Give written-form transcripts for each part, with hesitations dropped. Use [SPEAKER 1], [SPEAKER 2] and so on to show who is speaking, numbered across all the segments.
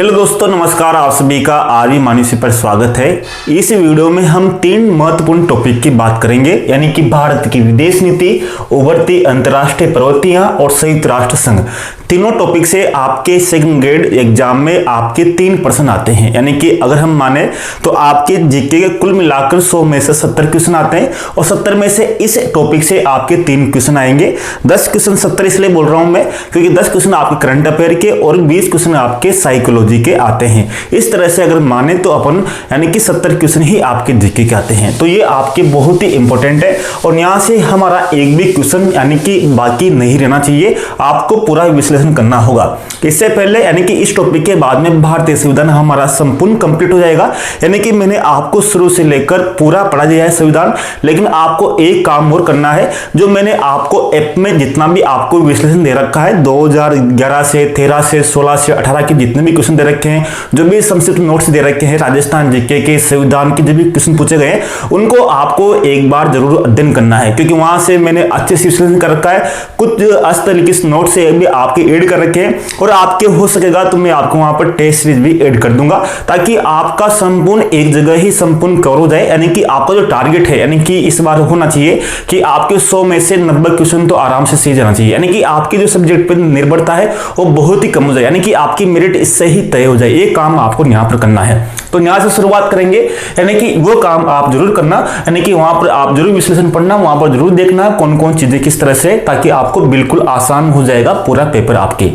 [SPEAKER 1] Hello दोस्तों, नमस्कार। आप सभी का आरवी मानसी पर स्वागत है। इस वीडियो में हम 3 महत्वपूर्ण टॉपिक की बात करेंगे, यानी कि भारत की विदेश नीति, उभरती अंतर्राष्ट्रीय प्रवृत्तियां और संयुक्त राष्ट्र संघ। तीनों टॉपिक से आपके सेकंड ग्रेड एग्जाम में आपके 3 प्रश्न आते हैं, यानी कि अगर हम माने तो आपके जीके के कुल मिलाकर 100 में से 70 क्वेश्चन आते हैं और 70 में से इस टॉपिक से आपके 3 क्वेश्चन आएंगे। 10 क्वेश्चन 70 इसलिए बोल रहा हूं मैं क्योंकि 10 क्वेश्चन आपके करंट अफेयर के और 20 क्वेश्चन आपके साइकोलॉजी के आते हैं। इस तरह से अगर माने तो अपन यानी कि 70 क्वेश्चन ही आपके जीके के आते हैं, तो ये आपके बहुत ही इंपॉर्टेंट है और यहां से हमारा एक भी क्वेश्चन यानी कि बाकी नहीं रहना चाहिए, आपको पूरा विश्लेषण करना होगा। इससे पहले यानी कि इस टॉपिक के बाद में भारतीय संविधान हमारा संपूर्ण कंप्लीट हो जाएगा, यानी कि मैंने आपको शुरू से लेकर पूरा पढ़ा दिया है संविधान। लेकिन आपको एक काम और करना है, जो मैंने आपको ऐप में जितना भी आपको विश्लेषण दे रखा है 2011 से 13 से 16 से 18 के जितने भी क्वेश्चन दे रखे हैं, जो भी संक्षिप्त नोट्स दे रखे हैं, राजस्थान जीके के संविधान के जो भी क्वेश्चन पूछे गए हैं, उनको आपको एक बार जरूर अध्ययन करना है, क्योंकि वहां से मैंने अच्छे से विश्लेषण कर रखा है। कुछ हस्तलिखित नोट्स से भी आपके ऐड कर रखे हैं और आपके हो सकेगा तो मैं आपको वहां पर टेस्ट सीरीज भी ऐड कर दूंगा, ताकि आपका संपूर्ण एक जगह ही संपूर्ण कवर हो जाए। यानी कि आपका जो टारगेट है, यानी कि इस बार होना चाहिए कि आपके 100 में से 90 क्वेश्चन तो आराम से सही जाना चाहिए, यानी कि आपके जो सब्जेक्ट पर निर्भरता है वो बहुत ही कम हो जाए, यानी कि आपकी मेरिट इससे ही तय हो जाए। ये काम आपको यहां पर करना है, तो यहां से शुरुआत करेंगे। यानी कि वो काम आप जरूर करना, यानी कि वहां पर आप जरूर विश्लेषण पढ़ना, वहां पर जरूर देखना कौन कौन चीजें किस तरह से, ताकि आपको बिल्कुल आसान हो जाएगा पूरा पेपर आपके।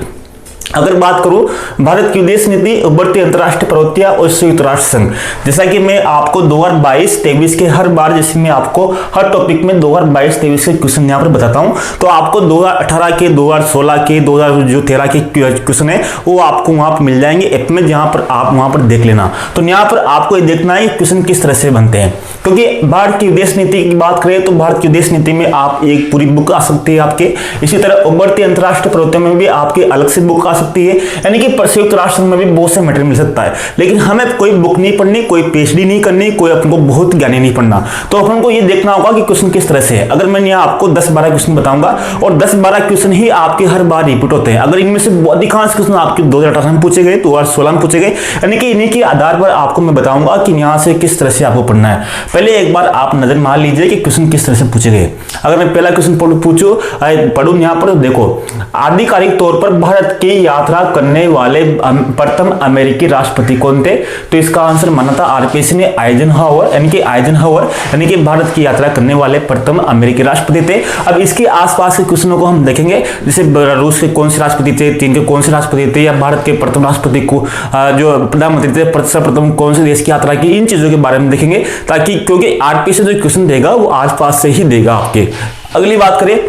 [SPEAKER 1] अगर बात करूं भारत की विदेश नीति, उभरती अंतर्राष्ट्रीय प्रवृत्तियां और संयुक्त राष्ट्र संघ, जैसा कि मैं आपको 2022-23 के हर बार जैसे मैं आपको हर टॉपिक में 2022-23 के क्वेश्चन यहां पर बताता हूं, तो आपको 2018 के, 2016 के, 2013 के क्वेश्चन है वो आपको वहां पर मिल जाएंगे ऐप में, जहां पर आप वहां पर देख लेना। तो यहां पर आपको ये देखना है क्वेश्चन किस तरह से बनते हैं, क्योंकि भारत की विदेश नीति की बात करें तो भारत की विदेश नीति में आप एक पूरी बुक आ सकती है आपके। इसी तरह उभरती अंतर्राष्ट्रीय प्रवृत्तियों में भी आपकी अलग से बुक सकती है, यानी कि संयुक्त राष्ट्र में भी बहुत से मटेरियल मिल सकता है। लेकिन हमें कोई बुक नहीं पढ़नी, कोई पीएचडी नहीं करनी, कोई अपन को बहुत ज्ञानी नहीं पढ़ना, तो अपन को ये देखना होगा कि क्वेश्चन किस तरह से है। अगर मैं यहाँ आपको 10-12 क्वेश्चन बताऊंगा और 10-12 क्वेश्चन ही आपके हर बार रिपीट होते हैं, अगर इनमें से अधिकांश क्वेश्चन आपके 2018 में पूछे गए, 2016 में पूछे गए, यानी कि इन्हीं के आधार पर आपको मैं बताऊंगा कि यहाँ से किस तरह से आपको पढ़ना है। पहले एक बार आप नजर मार लीजिए कि क्वेश्चन किस तरह से पूछे गए। अगर मैं पहला क्वेश्चन पढ़ूं यहाँ पर, देखो, आधिकारिक तौर पर भारत की यात्रा करने वाले प्रथम अमेरिकी राष्ट्रपति कौन थे? तो इसका आंसर माना था आरपीसी ने आइजनहावर, यानी कि भारत की यात्रा करने वाले प्रथम अमेरिकी राष्ट्रपति थे। अब इसके आसपास के क्वेश्चनों को हम देखेंगे, जैसे रूस के कौन से राष्ट्रपति थे, चीन के कौन से राष्ट्रपति थे, या भारत के प्रथम राष्ट्रपति को जो प्रधानमंत्री थे सर्वप्रथम कौन से देश की यात्रा की, इन चीजों के बारे में देखेंगे, ताकि क्योंकि आरपीसी जो क्वेश्चन देगा वो आसपास से ही देगा आपके। अगली बात करें,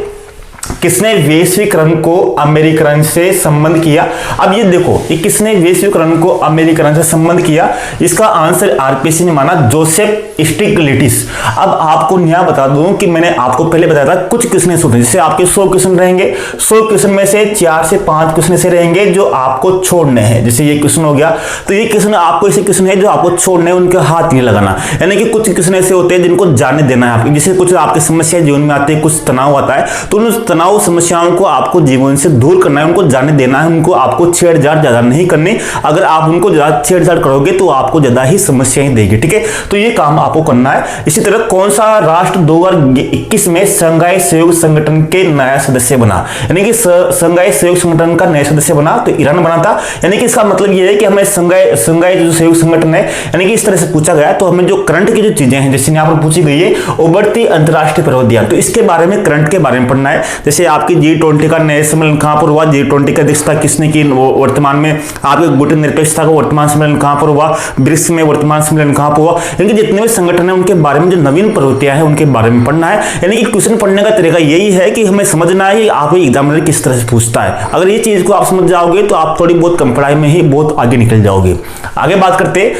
[SPEAKER 1] किसने वैश्वीकरण को अमेरिकरण से संबंध किया? अब ये देखो, ये किसने वैश्वीकरण को अमेरिकरण से संबंध किया? इसका आंसर आरपीसी ने माना जोसेफ स्टिग्लिट्ज़। अब आपको यहां बता दूं कि मैंने आपको पहले बताया था कुछ क्वेश्चन होते हैं, जैसे आपके 100 क्वेश्चन रहेंगे, 100 क्वेश्चन में से 4 से 5 क्वेश्चन ऐसे रहेंगे जो आपको छोड़ने हैं। जैसे ये क्वेश्चन हो गया, तो ये क्वेश्चन आपको ऐसे क्वेश्चन है जो आपको छोड़ने हैं, उनके हाथ नहीं लगाना, यानी कि कुछ क्वेश्चन ऐसे होते हैं जिनको जाने देना है आपको। जैसे कुछ आपकी समस्या जीवन में आती है, कुछ तनाव आता है, तो उन तनाव समस्याओं को आपको जीवन से दूर करना है, उनको जाने देना है, उनको आपको छेड़छाड़ ज्यादा नहीं करनी। अगर आप उनको ज्यादा छेड़छाड़ करोगे तो आपको ज्यादा ही समस्याएं देगी, ठीक है? तो ये काम आपको करना है। इसी तरह कौन सा राष्ट्र 2021 में शंघाई सहयोग संगठन के नया सदस्य बना? यानी कि शंघाई सहयोग संगठन का नया सदस्य बना तो ईरान बना था। यानी कि इसका मतलब ये है कि हमें शंघाई जो सहयोग संगठन है, यानी कि इस तरह से पूछा गया, तो हमें जो करंट की जो चीजें हैं, जैसे यहाँ पर पूछी गई है उभरती अंतर्राष्ट्रीय प्रवृत्तियां, तो इसके बारे में करंट के बारे में पढ़ना है। जैसे आपकी G20 का नया सम्मेलन कहां पर हुआ, G20 की अध्यक्षता किसने की वर्तमान में, आपके गुटनिरपेक्षता का वर्तमान सम्मेलन कहां पर हुआ, ब्रिक्स में वर्तमान सम्मेलन कहां पर हुआ, यानी कि जितने भी संगठन है उनके बारे में, जो नवीन प्रवृत्तियां हैं उनके बारे में पढ़ना है। यानी कि क्वेश्चन पढ़ने का तरीका यही है कि हमें समझना है कि आप एग्जामिनर किस तरह से पूछता है। अगर ये चीज को आप समझ जाओगे तो आप थोड़ी बहुत कम पढ़ाई में ही बहुत आगे निकल जाओगे। आगे बात करते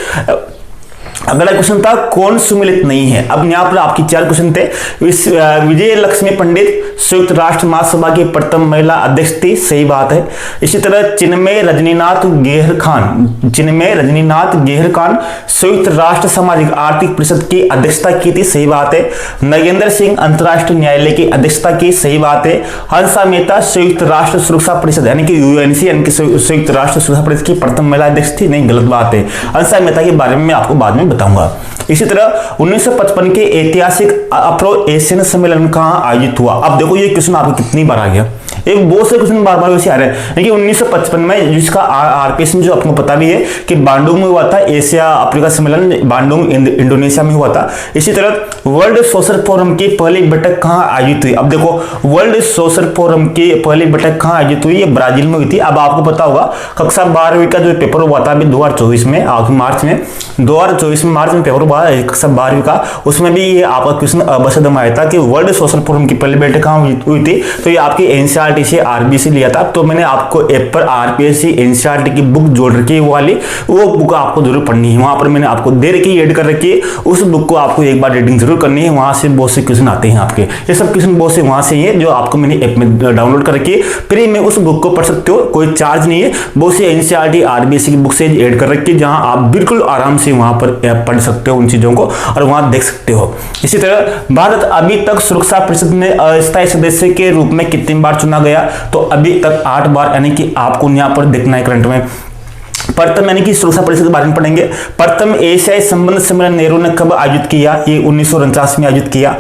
[SPEAKER 1] अगला क्वेश्चन था कौन सुमेलित नहीं है। अब यहाँ पर आपकी 4 क्वेश्चन थे। विजय लक्ष्मी पंडित संयुक्त राष्ट्र महासभा की प्रथम महिला अध्यक्ष थी, सही बात है। इसी तरह चिन्मय रजनीनाथ गेहर खान संयुक्त राष्ट्र सामाजिक आर्थिक परिषद की अध्यक्षता की थी, सही बात है। नगेंद्र सिंह अंतर्राष्ट्रीय न्यायालय की अध्यक्षता की, सही बात है। हंसा मेहता संयुक्त राष्ट्र सुरक्षा परिषद यानी कि यूएनसी यानी कि संयुक्त राष्ट्र सुरक्षा परिषद की प्रथम महिला अध्यक्ष थी, नहीं, गलत बात है। हंसा मेहता के बारे में मैं आपको बाद में बताऊंगा। इसी तरह 1955 के ऐतिहासिक अफ्रो एशियन सम्मेलन कहां आयोजित हुआ। अब देखो ये क्वेश्चन आपको कितनी बार आ गया, एक बहुत से क्वेश्चन बार बार वैसे आ रहे हैं। देखिए 1955 में जिसका आरपीएस जो आपको पता भी है कि बांडुंग में हुआ था, एशिया अफ्रीका सम्मेलन बांडुंग इंडोनेशिया में हुआ था। इसी तरह वर्ल्ड सोशल फोरम की पहली बैठक कहां आयोजित हुई। अब देखो वर्ल्ड सोशल फोरम की पहली बैठक कहां आयोजित हुई, ये ब्राजील में हुई थी। अब आपको पता होगा कक्षा 12वीं का जो पेपर हुआ था अभी 2024 में मार्च में पेपर हुआ कक्षा 12वीं का, उसमें भी ये आपका क्वेश्चन अवश्य आया था कि वर्ल्ड सोशल फोरम की पहली बैठक कहां हुई थी। तो ये आपकी एनसीईआरटी से आरबी से लिया था। तो मैंने आपको ऐप पर आरपीएससी एनसीईआरटी की बुक जोड़ रखी है, वो बुक आपको जरूर पढ़नी है। वहां पर मैंने आपको दे रखी, ऐड कर रखी है, उस बुक को आपको एक बार रीडिंग जरूर करनी है। वहां से बहुत से क्वेश्चन आते हैं आपके, ये सब क्वेश्चन बहुत से वहां से हैं जो आपको मैंने ऐप में डाउनलोड कर रखी है। फ्री में उस बुक को पढ़ सकते हो, कोई चार्ज नहीं है। बहुत सी एनसीईआरटी आरबीएससी की बुक से ऐड कर रखी है, जहां आप बिल्कुल आराम से वहां पर पढ़ सकते हो उन चीजों को और वहां देख सकते हो। इसी तरह भारत अभी तक सुरक्षा परिषद में अस्थायी सदस्य के रूप में कितनी बार चुना गया, तो अभी तक 8 बार, यानी कि आपको यहां पर देखना है करंट में। प्रथम यानी कि सुरक्षा परिषद के बारे में पढ़ेंगे। प्रथम एशियाई संबंध सम्मेलन नेहरू ने कब आयोजित किया, ये 1949 में आयोजित किया।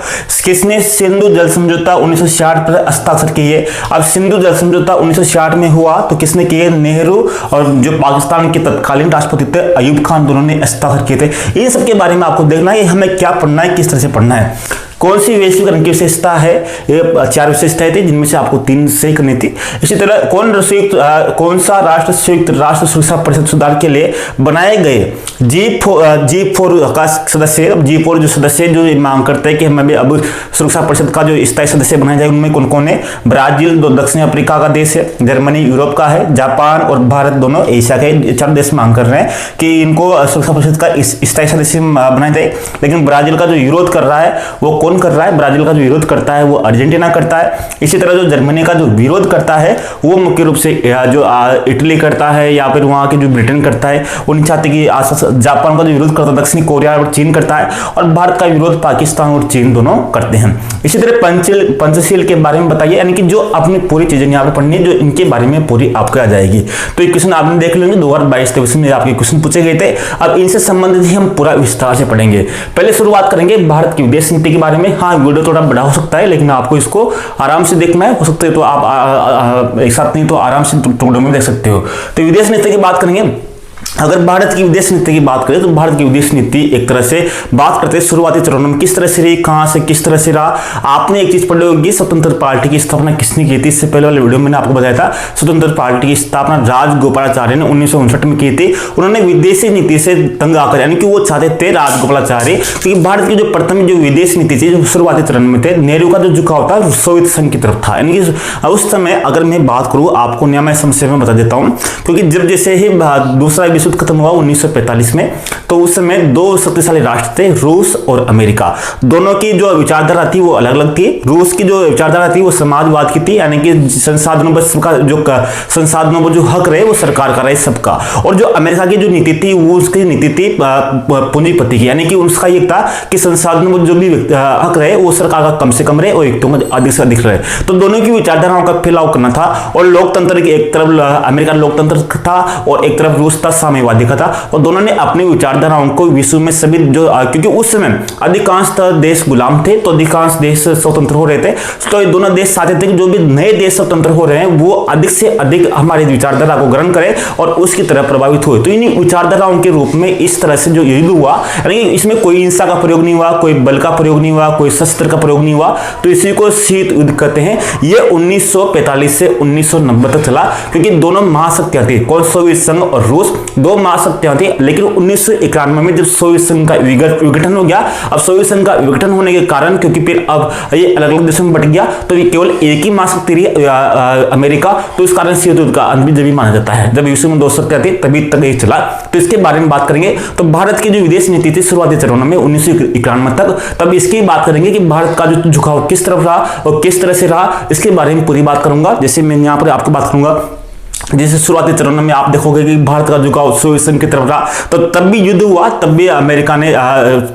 [SPEAKER 1] किसने सिंधु जल समझौता 1966 पर हस्ताक्षर किए। अब सिंधु जल समझौता 1966 में हुआ तो किसने किए, नेहरू और जो पाकिस्तान के तत्कालीन राष्ट्रपति थे अयूब खान, दोनों ने हस्ताक्षर किए थे। इन सब के बारे में आपको देखना है हमें क्या पढ़ना है, किस तरह से पढ़ना है। कौन सी वैश्वीकरण की विशेषता है, ये 4 विशेषताएं थी जिनमें से आपको 3 सही करनी थी। इसी तरह कौन सा राष्ट्र संयुक्त राष्ट्र सुरक्षा परिषद सुधार के लिए बनाए गए G4 का सदस्य, G4 जो सदस्य जो मांग करते हैं कि हमें अब सुरक्षा परिषद का जो स्थायी सदस्य बनाया जाए, उनमें कौन कौन है। ब्राजील जो दक्षिण अफ्रीका का देश है, जर्मनी यूरोप का है, जापान और भारत दोनों एशिया के 4 देश मांग कर रहे हैं कि इनको सुरक्षा परिषद का स्थायी सदस्य बनाया जाए। लेकिन ब्राजील का जो विरोध कर रहा है वो कौन कर रहा है, ब्राजील का जो विरोध करता है वो अर्जेंटीना करता है। इसी तरह जो जर्मनी का जो विरोध करता है वो मुख्य रूप से जो इटली करता है या फिर वहां के जो ब्रिटेन करता है, उन चाहते कि जापान का जो विरोध करता है दक्षिणी कोरिया और चीन करता है, और भारत का विरोध पाकिस्तान और चीन दोनों करते हैं। इसी तरह पंचशील के बारे में बताइए, यानी कि जो अपनी पूरी चीजें यहाँ पे पढ़नी है जो इनके बारे में पूरी आपको आ जाएगी। तो ये क्वेश्चन आपने देख लेंगे 2022-23 में आपके क्वेश्चन पूछे गए थे। अब इनसे संबंधित ही हम पूरा विस्तार से पढ़ेंगे। पहले शुरुआत करेंगे भारत की विदेश नीति के बारे में। हाँ, वीडियो थोड़ा बड़ा हो सकता है लेकिन आपको इसको आराम से देखना है, हो सकता है तो आप एक साथ नहीं तो आराम से टुकड़ों में देख सकते हो। तो विदेश नीति की बात करेंगे। अगर भारत की विदेश नीति की बात करें तो भारत की विदेश नीति एक तरह से बात करते हैं शुरुआती चरणों में किस तरह से रही, कहां से किस तरह से रहा। आपने एक चीज पढ़ी होगी, स्वतंत्र पार्टी की स्थापना किसने की थी। इससे पहले वाले वीडियो में मैंने आपको बताया था स्वतंत्र पार्टी की स्थापना राजगोपालाचार्य ने 1959 में की थी। उन्होंने विदेशी नीति से तंग आकर, यानी कि वो चाहते थे राजगोपालाचार्य क्योंकि भारत की जो प्रथम जो विदेश नीति थी जो शुरुआती चरण में थे, नेहरू का जो झुकाव था सोवियत संघ की तरफ था। यानी कि उस समय अगर मैं बात करूं आपको मैं संक्षेप में बता देता हूं, क्योंकि जब जैसे ही दूसरा विश्व युद्ध खत्म हुआ 1945 में, तो उस समय 2 शक्तिशाली राष्ट्र थे, रूस और अमेरिका। दोनों की जो विचारधारा थी वो अलग अलग थी। रूस की जो विचारधारा थी वो समाजवाद की थी, यानी कि संसाधनों पर जो हक रहे वो सरकार का रहे सबका। और जो अमेरिका की जो नीति थी वो उसकी नीति थी पूंजीपति की, यानी कि उसका ये था कि संसाधनों पर जो भी हक रहे वो सरकार का कम से कम रहे और व्यक्तियों में अधिक से अधिक रहे। तो दोनों की विचारधाराओं का फैलाव करना था। और लोकतंत्र की एक तरफ अमेरिकन लोकतंत्र था और एक तरफ रूस था साम्यवादी का था। और दोनों ने अपनी विचारधाराओं को विश्व में सभी जो, क्योंकि उस समय अधिकांश देश गुलाम थे तो अधिकांश देश स्वतंत्र हो रहे थे, तो ये दोनों देश चाहते थे कि जो भी नए देश स्वतंत्र हो रहे हैं वो अधिक से अधिक हमारी विचारधारा को ग्रहण करें और उसकी तरह प्रभावित हुए। तो इन विचारधाराओं के रूप में इस तरह से जो युद्ध हुआ, यानी इसमें कोई हिंसा का प्रयोग नहीं हुआ, कोई बल का प्रयोग नहीं हुआ, कोई शस्त्र का प्रयोग नहीं हुआ, तो इसी को शीत युद्ध कहते हैं। ये 1945 से 1990 तक चला, क्योंकि दोनों महाशक्तियां थी, कौन, सोवियत संघ और रूस, 2 महाशक्तियां थी, लेकिन 1991 में जब सोवियत संघ का विघटन हो गया, अब सोवियत संघ का विघटन होने के कारण, क्योंकि फिर अब ये अलग अलग देशों में बट गया, तो ये केवल एक ही महाशक्ति रही अमेरिका, तो इस कारण से युद्ध का अंत भी जब माना जाता है, जब विश्व में 2 शक्तियां थी तभी तक ये चला। तो इसके बारे में बात करेंगे। तो भारत की जो विदेश नीति थी शुरुआती चरणों में 1991 तक, तब इसकी बात करेंगे कि भारत का जो झुकाव किस तरफ रहा और किस तरह से रहा, इसके बारे में पूरी बात करूंगा। जैसे मैं यहाँ पर आपको बात करूंगा, जैसे शुरुआती चरणों में आप देखोगे कि भारत का झुकाव सोवियत संघ की तरफ रहा, तो तब भी युद्ध हुआ, तब भी अमेरिका ने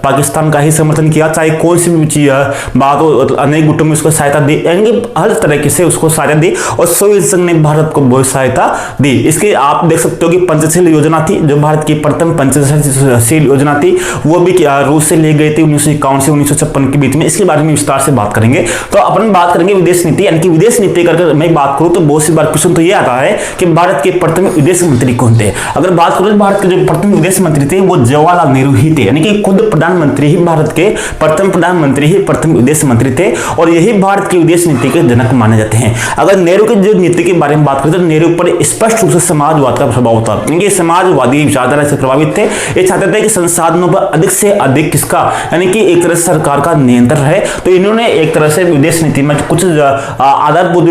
[SPEAKER 1] पाकिस्तान का ही समर्थन किया, चाहे कौन सी भी चीज बात हो, अनेक गुटों में उसको सहायता दी, यानी हर तरीके से उसको सहायता दी, और सोवियत संघ ने भारत को बहुत सहायता दी। इसके आप देख सकते हो कि पंचशील योजना थी, जो भारत की प्रथम पंचशील योजना थी, वो भी रूस से ले गई थी 1951 से 1956 के बीच में। इसके बारे में विस्तार से बात करेंगे। तो अपन बात करेंगे विदेश नीति, यानी कि विदेश नीति करके मैं बात करूं तो बहुत सी बार क्वेश्चन तो ये आता है कि भारत के प्रथम विदेश मंत्री कौन थे। अगर बात करें भारत के जो प्रथम विदेश मंत्री थे वो जवाहरलाल नेहरू ही थे, यानी कि खुद प्रधानमंत्री ही भारत के प्रथम प्रधानमंत्री ही प्रथम विदेश मंत्री थे, और यही भारत की विदेश नीति के जनक माने जाते हैं। अगर नेहरू की जो नीति के बारे में बात करें तो नेहरू पर स्पष्ट रूप से समाजवाद का प्रभाव था, क्योंकि समाजवादी विचारधारा से प्रभावित थे। ये चाहते थे कि संसाधनों पर अधिक से अधिक किसका, यानी कि एक तरह से सरकार का नियंत्रण रहे। तो इन्होंने एक तरह से विदेश नीति में कुछ आधारभूत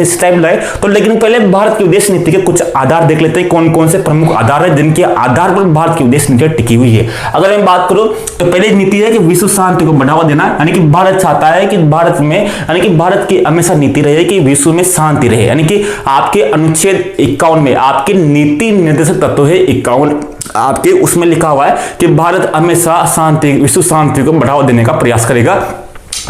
[SPEAKER 1] स्टेप लाए। तो लेकिन पहले भारत की विदेश नीति के कुछ आधार देख लेते हैं, कौन कौन से प्रमुख आधार है जिनके आधार पर भारत की विदेश नीति टिकी हुई है। अगर मैं बात करूं तो पहले नीति है कि विश्व शांति को बढ़ावा देना, यानी कि भारत चाहता है कि भारत में, यानी कि भारत की हमेशा नीति रहे कि विश्व में शांति रहे, यानी कि आपके अनुच्छेद 51 में आपके नीति निर्देशक तत्व है 51, आपके उसमें लिखा हुआ है कि भारत हमेशा शांति, विश्व शांति को बढ़ावा देने का प्रयास करेगा।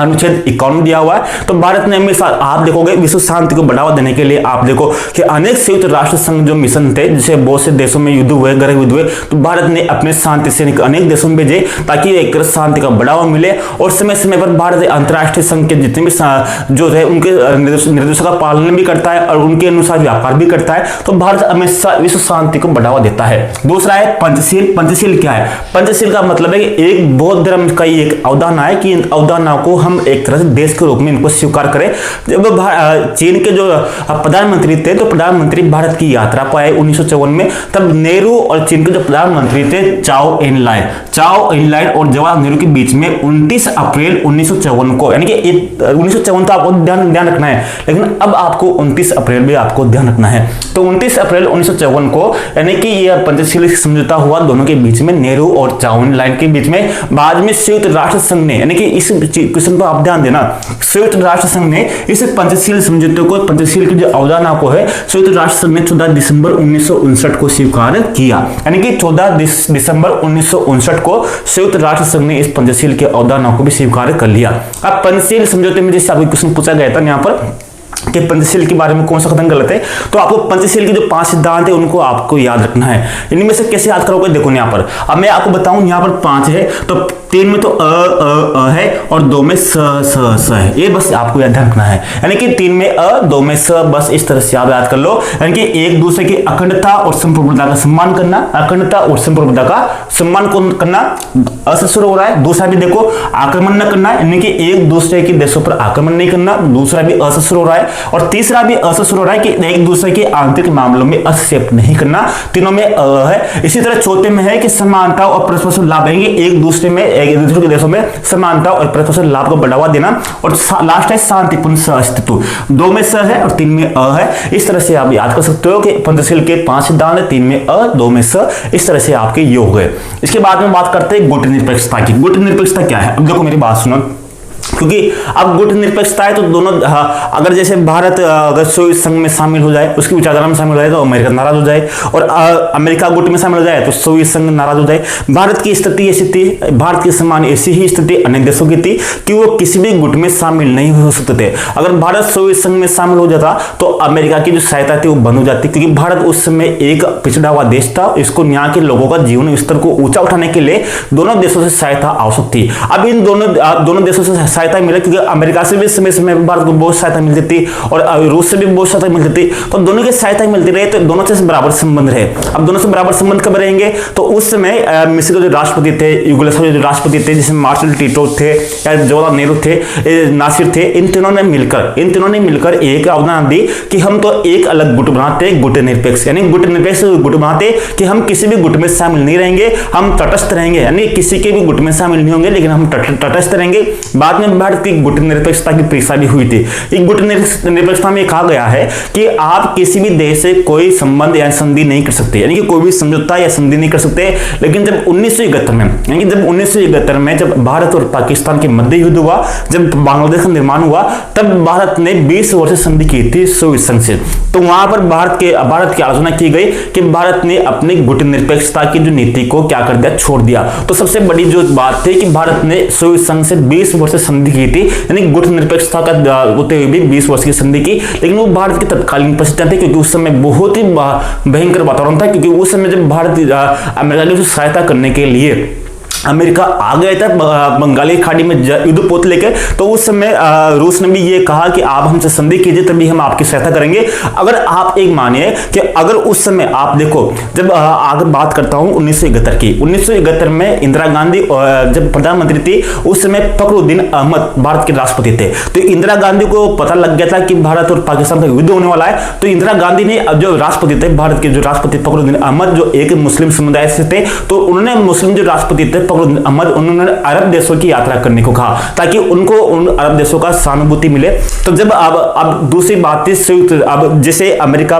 [SPEAKER 1] अनुच्छेद 51 दिया हुआ है। तो भारत ने हमेशा, आप देखोगे विश्व शांति को बढ़ावा देने के लिए आप देखो कि अनेक संयुक्त राष्ट्र संघ जो मिशन थे, जिसे बहुत से देशों में युद्ध हुए, गृह युद्ध हुए, तो भारत ने अपने शांति सैनिक अनेक देशों में भेजे ताकि एक तरह शांति का बढ़ावा मिले। और समय समय पर भारत अंतर्राष्ट्रीय संघ के जितने भी जो है उनके निर्देशों का पालन भी करता है और उनके अनुसार व्यापार भी करता है। तो भारत हमेशा विश्व शांति को बढ़ावा देता है। दूसरा है पंचशील। पंचशील क्या है? पंचशील का मतलब है कि एक बौद्ध धर्म का एक अवधारणा है कि इन अवधारणा को हम एक तरह से देश के रूप में इनको स्वीकार करें। जब चीन के जो प्रधानमंत्री थे, तो प्रधानमंत्री भारत की यात्रा पर आए 1954 में, तब नेहरू और चीन के जो प्रधानमंत्री थे चाओ एन लाइन और जवाहरलाल नेहरू के बीच में 29 अप्रैल 1954 को, यानी कि 1954 तो आपको ध्यान रखना है, लेकिन अब आपको 29 अप्रैल भी आपको ध्यान रखना है। तो 29 अप्रैल 1954 को, यानी कि यह पंचशील समझौता हुआ दोनों के बीच में, नेहरू और चाओ एन लाइन के बीच में। बाद में संयुक्त राष्ट्र संघ ने, यानी कि इस क्वेश्चन पर आप ध्यान देना, संयुक्त राष्ट्र संघ ने इस पंचशील समझौते को, पंचशील की जो अवधारणा को है, संयुक्त राष्ट्र संघ ने 14 दिसंबर 1959 को स्वीकार किया, यानी कि 14 दिसंबर 1959 को संयुक्त राष्ट्र संघ ने इस पंचशील के अवधारणा को भी स्वीकार कर लिया। अब पंचशील समझौते में जैसे आपको क्वेश्चन पूछा गया था यहाँ पर कि पंचशील के बारे में कौन सा कथन गलत है, तो आपको पंचशील के जो 5 सिद्धांत है उनको आपको याद रखना है। इनमें से कैसे याद करोगे, देखो यहाँ पर, अब मैं आपको बताऊं, यहाँ पर 5 है, तो 3 में तो अ है और 2 में स है, ये बस आपको याद रखना है, यानी कि 3 में अ, 2 में स, बस इस तरह से आप याद कर लो। यानी कि एक दूसरे की अखंडता और संप्रभुता का सम्मान करना, अखंडता और संप्रभुता का सम्मान करना, अ से शुरू हो रहा है। दूसरा भी देखो, आक्रमण न करना, यानी कि एक दूसरे के देशों पर आक्रमण नहीं करना, दूसरा भी अ से शुरू हो रहा है। और तीसरा भी अ से शुरू हो रहा है कि एक दूसरे के आंतरिक मामलों में हस्तक्षेप नहीं करना, तीनों में अ है। इसी तरह चौथे में है कि समानता और परस्पर लाभ है, एक दूसरे दूसरे के देशों में समानता और परस्पर लाभ को बढ़ावा देना। और लास्ट है शांतिपूर्ण सहअस्तित्व, 2 में स है और 3 में अ है। इस तरह से आप याद कर सकते हो कि पंचशील के 5 सिद्धांत है, 3 में अ, 2 में स, इस तरह से आपके ये हो गए। इसके बाद में बात करते हैं गुट निरपेक्षता की। गुट निरपेक्षता क्या है? अब देखो मेरी बात सुनो, क्योंकि अब गुट निरपेक्षता है तो दोनों, अगर जैसे भारत अगर सोवियत संघ में शामिल हो जाए, उसकी विचारधारा में शामिल हो जाए तो अमेरिका नाराज हो जाए, और अमेरिका गुट में शामिल हो जाए तो सोवियत संघ नाराज हो जाए। भारत की स्थिति ऐसी थी, भारत की समान ऐसी ही स्थिति अनेक देशों की थी कि वो किसी भी गुट में शामिल नहीं हो सकते थे। अगर भारत सोवियत संघ में शामिल हो जाता तो अमेरिका की जो सहायता थी वो बंद हो जाती, क्योंकि भारत उस समय एक पिछड़ा हुआ देश था। इसको यहाँ के लोगों का जीवन स्तर को ऊंचा उठाने के लिए दोनों देशों से सहायता आवश्यक थी। अब इन दोनों देशों से सहायता सहायता मिला, क्योंकि अमेरिका से भी समय समय पर भारत को बहुत सहायता मिलती थी और रूस से भी बहुत सहायता मिलती थी, तो दोनों की सहायता मिलती रही, तो दोनों से बराबर संबंध रहे। अब दोनों से बराबर संबंध कब रहेंगे, तो उस समय मिस्र के जो राष्ट्रपति थे, युगोस्लाविया जो राष्ट्रपति थे, जिसमें मार्शल टिटो थे या जवाहरलाल नेहरू थे, नासिर थे, इन तीनों ने मिलकर एक अवधारणा दी कि हम तो एक अलग गुट बनाते, गुट निरपेक्ष, यानी गुट निरपेक्ष गुट बनाते कि हम किसी भी गुट में शामिल नहीं रहेंगे, हम तटस्थ रहेंगे, यानी किसी के भी गुट में शामिल नहीं होंगे, लेकिन हम तटस्थ रहेंगे। बाद में भारत की गुट निरपेक्षता की परीक्षा भी हुई थी। एक गुट निरपेक्षता में कहा गया है कि आप किसी भी देश से कोई संबंध या संधि नहीं कर सकते, यानी कि कोई भी समझौता या संधि नहीं कर सकते। लेकिन जब 1971 में जब भारत और पाकिस्तान के मध्य युद्ध हुआ, जब बांग्लादेश का निर्माण हुआ, तब भारत ने 20 वर्ष संधि की थी सोवियत संघ से। तो वहां पर भारत की आलोचना की गई कि भारत ने अपनी गुट निरपेक्षता की जो नीति को क्या कर दिया, छोड़ दिया। तो सबसे बड़ी जो बात थी कि भारत ने सोवियत संघ से 20 वर्ष संधि की थी, यानी गुट निरपेक्षता का होते हुए भी 20 वर्ष की संधि की। लेकिन वो भारत की तत्कालीन परिस्थितियां थी, क्योंकि उस समय बहुत ही भयंकर वातावरण था, क्योंकि उस समय जब भारत अमेरिका की सहायता करने के लिए अमेरिका आ गया था बंगाली खाड़ी में युद्धपोत लेकर, तो उस समय रूस ने भी ये कहा कि आप हमसे संधि कीजिए तभी हम आपकी सहायता करेंगे। अगर आप एक मानिए कि अगर उस समय आप देखो, जब आगे बात करता हूं 1971 की, 1971 में इंदिरा गांधी जब प्रधानमंत्री थी, उस समय फखरुद्दीन अहमद भारत के राष्ट्रपति थे। तो इंदिरा गांधी को पता लग गया था कि भारत और पाकिस्तान का युद्ध होने वाला है, तो इंदिरा गांधी ने जो राष्ट्रपति थे, भारत के जो राष्ट्रपति फखरुद्दीन अहमद जो एक मुस्लिम समुदाय से थे, तो उन्होंने मुस्लिम जो राष्ट्रपति थे अहमद, उन्होंने अरब देशों की यात्रा करने को कहा ताकि उनको उन अरब देशों का सहानुभूति मिले। तो जब अब दूसरी बात थी संयुक्त, अब जैसे अमेरिका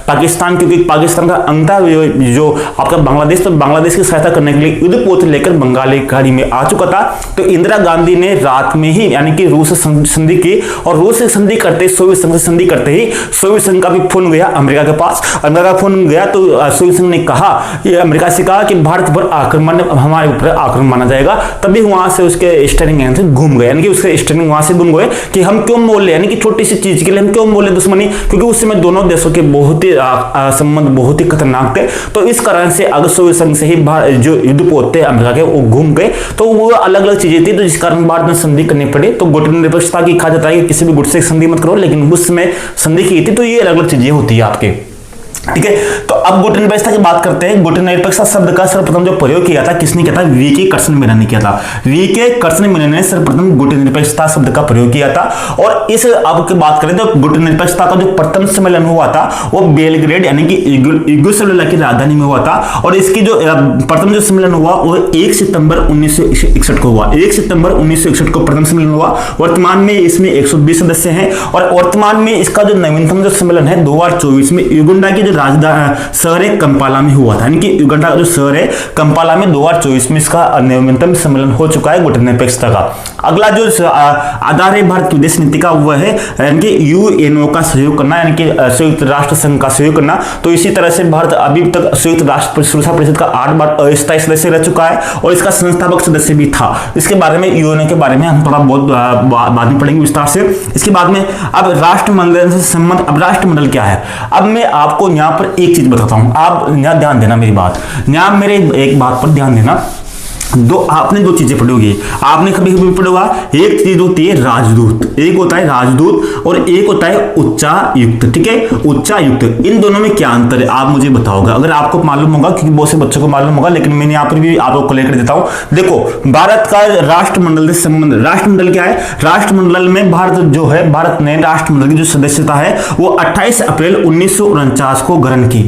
[SPEAKER 1] पाकिस्तान, क्योंकि पाकिस्तान का अंग था जो आपका बांग्लादेश, तो बांग्लादेश की सहायता करने के लिए युद्धपोत लेकर बंगाली खाड़ी में आ चुका था। तो इंदिरा गांधी ने रात में ही, यानी कि रूस से संधि की, और रूस से संधि करते, सोवियत संघ से संधि करते ही सोवियत संघ का भी फोन गया अमेरिका के पास। अमेरिका का फोन गया तो सोवियत संघ ने कहा, अमेरिका से कहा कि भारत पर आक्रमण, हमारे ऊपर आक्रमण माना जाएगा। तभी वहां से उसके स्टेरिंग एंड से घूम गए, यानी कि उसके स्टेरिंग वहां से घूम गए कि हम क्यों मोल ले, यानी कि छोटी सी चीज के लिए हम क्यों मोल ले दुश्मनी, क्योंकि उस समय दोनों देशों के बहुत ही संबंध बहुत ही खतरनाक थे। तो इस कारण से अगर सोवियत संघ से ही जो युद्धपोत थे अमेरिका के, वो घूम गए, तो वो अलग अलग चीजें थी, तो जिस कारण भारत में संधि करनी पड़ी। तो गुट निरपेक्षता की कहा जाता है कि किसी भी गुट से संधि मत करो, लेकिन उस समय संधि की थी, तो ये अलग अलग चीजें होती है आपके, ठीक है। तो अब गुट निरपेक्षता की बात करते हैं। गुट निरपेक्षता शब्द का सर्वप्रथम जो प्रयोग किया था, किसने किया था? वीके कर्सन-मेनन ने किया था। वीके कर्सन-मेनन ने सर्वप्रथम गुट निरपेक्षता शब्द का प्रयोग किया था। और इस अब की बात करें तो गुट निरपेक्षता का जो प्रथम सम्मेलन हुआ था वो बेलग्रेड, यानी कि यूगोस्लाविया की राजधानी में हुआ था। और इसकी जो प्रथम जो सम्मेलन हुआ वो 1 सितंबर 1961 को हुआ। 1 सितंबर 1961 को प्रथम सम्मेलन हुआ। वर्तमान में इसमें 120 सदस्य हैं, और वर्तमान में इसका जो नवीनतम जो सम्मेलन है 2024 में युगांडा की राजधानी शहर है कंपाला में हुआ था, यानी कि युगांडा का जो शहर है कंपाला में 2024 में इसका नवीनतम सम्मेलन हो चुका है गुट निरपेक्षता का। अगला जो आधार है भारत की विदेश नीति का वह है यानी कि यूएनओ का सहयोग करना, यानी कि संयुक्त राष्ट्र संघ का सहयोग करना। तो इसी तरह से भारत अभी तक संयुक्त राष्ट्र सुरक्षा परिषद का 8 बार अस्थायी सदस्य रह चुका है और इसका संस्थापक सदस्य भी था। इसके बारे में यूएनओ के बारे में हम थोड़ा बहुत बाद में पढ़ेंगे विस्तार से। इसके बाद में अब राष्ट्रमंडल से संबंध, अब राष्ट्रमंडल क्या है? अब मैं आपको यहाँ पर एक चीज बताता हूं, आप यहाँ ध्यान देना मेरी बात, यहाँ मेरे एक बात पर ध्यान देना। आपने दो चीजें पढ़ी होगी, आपने कभी कभी पढ़ा होगा, एक चीज होती है राजदूत, एक होता है राजदूत और एक होता है उच्चायुक्त, ठीक है। उच्चायुक्त, इन दोनों में क्या अंतर है आप मुझे बताओगे, अगर आपको मालूम होगा, क्योंकि बहुत से बच्चों को मालूम होगा, लेकिन मैंने यहाँ पर भी आपको लेकर देता हूँ। देखो, भारत का राष्ट्रमंडल से संबंध, राष्ट्रमंडल क्या है? राष्ट्रमंडल में भारत जो है, भारत ने राष्ट्रमंडल की जो सदस्यता है वो 28 अप्रैल 1949 को ग्रहण की।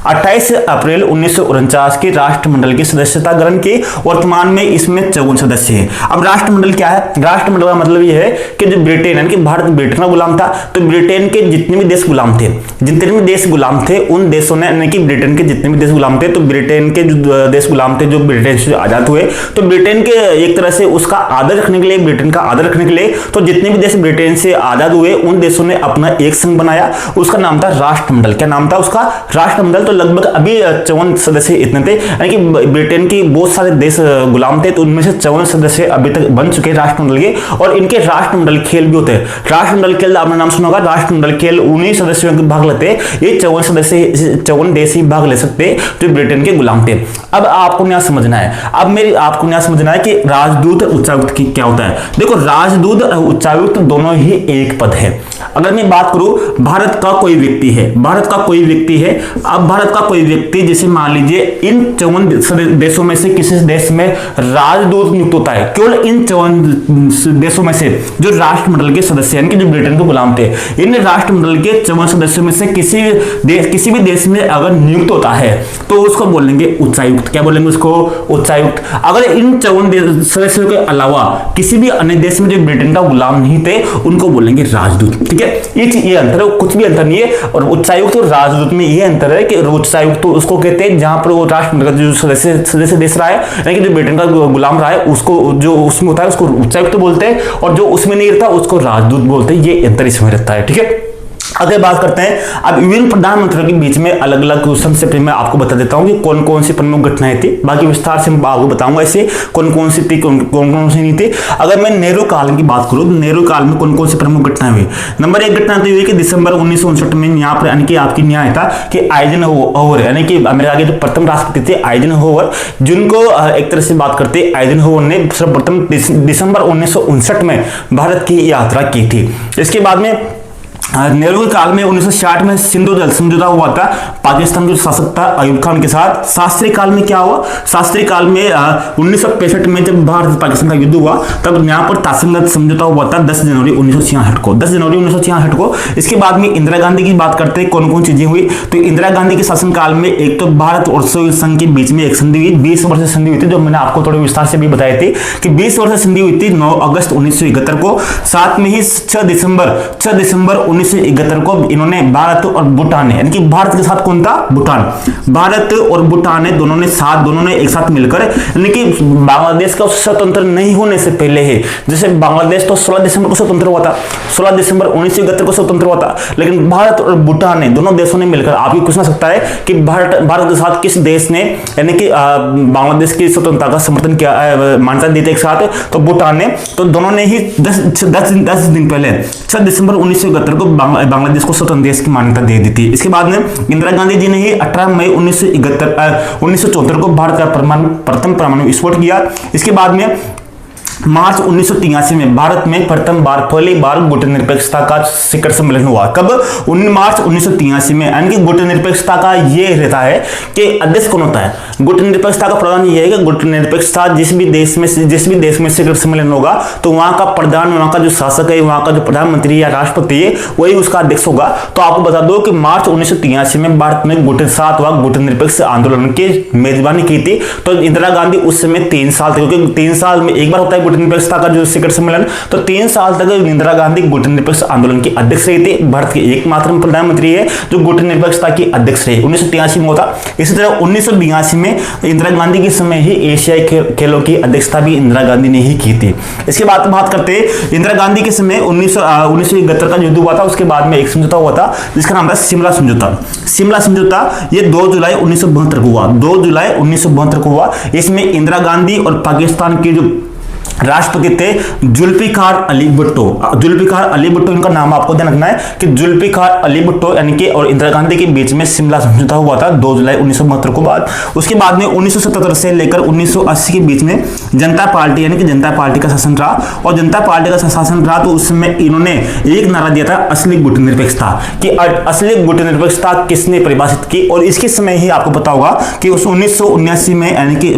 [SPEAKER 1] 28 अप्रैल 1949 की राष्ट्रमंडल की सदस्यता ग्रहण की। वर्तमान में इसमें 54 सदस्य हैं। अब राष्ट्रमंडल क्या है? राष्ट्रमंडल का मतलब यह है कि जो ब्रिटेन, यानी कि भारत ब्रिटेन का गुलाम था, तो ब्रिटेन के जितने भी देश गुलाम थे, जितने भी देश गुलाम थे, उन देशों ने, यानी कि ब्रिटेन के जितने भी देश गुलाम थे, तो ब्रिटेन के जो देश गुलाम थे जो ब्रिटेन से आजाद हुए, तो ब्रिटेन के एक तरह से उसका आदर रखने के लिए, ब्रिटेन का आदर रखने के लिए, तो जितने भी देश ब्रिटेन से आजाद हुए उन देशों ने अपना एक संघ बनाया, उसका नाम था राष्ट्रमंडल। क्या नाम था उसका? राष्ट्रमंडल। तो लगभग अभी 54 सदस्य इतने थे, यानी कि ब्रिटेन की बहुत सारे देश गुलाम थे, तो उनमें से 54 सदस्य अभी तक बन चुके राष्ट्रमंडल के, और इनके राष्ट्रमंडल खेल भी होते हैं। राष्ट्रमंडल खेल आपने नाम सुना होगा, राष्ट्रमंडल खेल 19 सदस्यों के भाग लेते हैं, ये 54 सदस्य 54 देश ही भाग ले सकते हैं जो ब्रिटेन के गुलाम थे। अब आपको न्याय समझना है, आपको न्याय समझना है कि राजदूत उच्चायुक्त की क्या होता है। देखो, राजदूत उच्चायुक्त दोनों ही एक पद है। अगर मैं बात करूं, भारत का कोई व्यक्ति है, अब भारत का कोई व्यक्ति, जैसे मान लीजिए इन 54 देशों में से किसी देश में राजदूत नियुक्त होता है, केवल इन 54 देशों में से जो राष्ट्रमंडल के सदस्य हैं, जो ब्रिटेन के गुलाम थे, इन राष्ट्रमंडल के 54 सदस्यों में से किसी भी देश में अगर नियुक्त होता है तो उसको बोलेंगे उच्चायुक्त। क्या बोलेंगे उसको? उच्चायुक्त। अगर इन 54 सदस्यों के अलावा किसी भी अन्य देश में जो ब्रिटेन का गुलाम नहीं थे, उनको बोलेंगे राजदूत। ठीक है, ये अंतर है, कुछ भी अंतर नहीं है। और उच्चायुक्त और राजदूत में ये अंतर है कि उच्चायुक्त तो उसको कहते हैं जहां पर वो राष्ट्रमंडल का जो सदस्य देश रहा है, यानी कि जो ब्रिटेन का गुलाम रहा है, उसको जो उसमें होता है उसको उच्चायुक्त बोलते हैं, और जो उसमें नहीं रहता उसको राजदूत बोलते हैं। ये अंतर इसमें रहता है। ठीक है, अगर बात करते हैं अब विभिन्न प्रधानमंत्रियों के बीच में अलग अलग क्वेश्चन से मैं आपको बता देता हूं कि कौन कौन सी प्रमुख घटनाएं थी, बाकी विस्तार से मैं आपको बताऊंगा ऐसे कौन कौन सी थी, कौन कौन सी नहीं थी। अगर मैं नेहरू काल की बात करूं तो नेहरू काल में कौन कौन सी प्रमुख घटनाएं हुई। नंबर 1 घटना तो हुई कि दिसंबर 1959 में यहाँ पर यानी कि आपकी न्याय था कि आइजनहोवर यानी कि अमेरिका के जो प्रथम राष्ट्रपति थे आइजनहोवर, जिनको एक तरह से बात करते आइजनहोवर ने सर्वप्रथम दिसंबर 1959 में भारत की यात्रा की थी। इसके बाद में नेहरू के काल में 1960 में सिंधु जल समझौता हुआ था पाकिस्तान के शासक था अयूब खान के साथ। शास्त्री काल में क्या हुआ? शास्त्री काल में 1965 में जब भारत पाकिस्तान का युद्ध हुआ तब यहाँ पर तासिंगत समझौता हुआ था 10 जनवरी 1966 को, 10 जनवरी 1966 को। इसके बाद में इंदिरा गांधी की बात करते हैं कौन कौन चीजें हुई। तो इंदिरा गांधी के शासनकाल में एक तो भारत और सोवियत संघ के बीच में एक संधि हुई, 20 वर्ष संधि हुई थी, जो मैंने आपको थोड़े विस्तार से भी बताई थी कि 20 वर्ष संधि हुई थी 9 अगस्त 1971 को। साथ में ही 6 दिसंबर 1971 को इन्होंने भारत और भूटान यानी कि भारत के साथ कौन था? भूटान। भारत और भूटान दोनों ने एक साथ मिलकर यानी कि बांग्लादेश का स्वतंत्र नहीं होने से पहले है, जैसे बांग्लादेश तो 16 दिसंबर को स्वतंत्र हुआ था, 16 दिसंबर 1971 को स्वतंत्र हुआ था, लेकिन भारत और भूटान ने दोनों देशों ने मिलकर, आपको पूछना सकता है कि भारत के साथ किस देश ने यानी कि बांग्लादेश की स्वतंत्रता का समर्थन किया, मान्यता दी थी एक साथ? तो भूटान ने। तो दोनों ने ही 10 दिन पहले 6 दिसंबर 1971 को बांग्लादेश को स्वतंत्र देश की मान्यता दे दी थी। इसके बाद में इंदिरा गांधी जी ने ही 18 मई 1974 को भारत का प्रथम परमाणु विस्फोट किया। इसके बाद में मार्च 1983 में भारत में पहली बार गुटनिरपेक्षता का शिखर सम्मेलन हुआ। कब? मार्च 1983 में। यानी कि गुटनिरपेक्षता का ये रहता है कि अध्यक्ष कौन होता है? गुटनिरपेक्षता का प्रधान ये है कि गुटनिरपेक्षता जिस भी देश में शिखर सम्मेलन होगा तो वहां का प्रधान, वहां का जो शासक है, वहां का जो प्रधानमंत्री या राष्ट्रपति है वही उसका अध्यक्ष होगा। तो आपको बता दो कि मार्च 1983 में भारत में 7वां गुटनिरपेक्ष आंदोलन की मेजबानी की थी। तो इंदिरा गांधी उस समय 3 साल थे, क्योंकि 3 साल में एक बार होता है गुटनिरपेक्षता का जो शिखर सम्मेलन। तो 3 साल तक इंदिरा गांधी गुटनिरपेक्ष आंदोलन की अध्यक्ष रही थी। भारत की एकमात्र प्रधानमंत्री है जो गुटनिरपेक्षता की अध्यक्ष रही। 1983 में होता। इसी तरह 1982 में इंदिरा गांधी के समय ही एशियाई खेलों की अध्यक्षता भी इंदिरा गांधी ने ही की थी। इसके बाद बात करते हैं इंदिरा गांधी के समय 1971 का युद्ध हुआ था। उसके बाद में एक समझौता हुआ था जिसका नाम था शिमला समझौता। शिमला समझौता ये 2 जुलाई 1972 को हुआ। 2 जुलाई 1972 को हुआ। इसमें इंदिरा गांधी और पाकिस्तान के जो राष्ट्रपति थे जुल्फिकार अली भुट्टो। जुल्फिकार अली भुट्टो इनका नाम आपको ध्यान रखना है कि जुल्फिकार अली भुट्टो यानी कि और इंदिरा गांधी के बीच में शिमला समझौता हुआ था 2 जुलाई 1972 को बाद। उसके बाद में 1977 से लेकर 1980 के बीच में जनता पार्टी यानी कि जनता पार्टी का शासन रहा। और जनता पार्टी का शासन रहा तो उस समय इन्होंने एक नारा दिया था असली गुटनिरपेक्षता कि असली गुटनिरपेक्षता किसने परिभाषित की। और इसके समय ही आपको पता होगा कि उस 1979 में यानी कि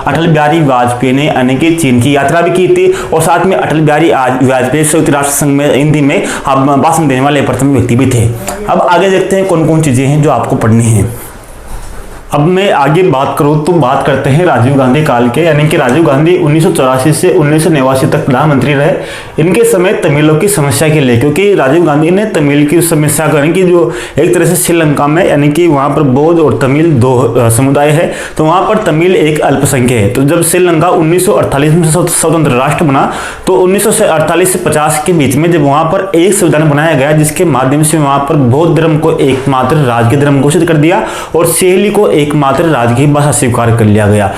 [SPEAKER 1] अटल बिहारी वाजपेयी ने यानी कि चीन की यात्रा भी की थी। और साथ में अटल बिहारी वाजपेयी संयुक्त राष्ट्र संघ में हिंदी में भाषण देने वाले प्रथम व्यक्ति भी थे। अब आगे देखते हैं कौन कौन चीजें हैं जो आपको पढ़नी है। अब मैं आगे बात करूं तो बात करते हैं राजीव गांधी काल के, यानी कि राजीव गांधी 1984 से 1989 तक प्रधानमंत्री रहे। इनके समय तमिलों की समस्या के लिए, क्योंकि राजीव गांधी ने तमिल की समस्या करने की जो एक तरह से श्रीलंका में यानी कि वहां पर बौद्ध और तमिल 2 समुदाय है, तो वहां पर तमिल एक अल्पसंख्यक है। तो जब श्रीलंका 1948 में स्वतंत्र राष्ट्र बना तो 1948 से 50 के बीच में जब वहां पर एक संविधान बनाया गया जिसके माध्यम से वहां पर बौद्ध धर्म को एकमात्र राजकीय धर्म घोषित कर दिया और शैली को एकमात्र राजकीय भाषा स्वीकार कर लिया गया।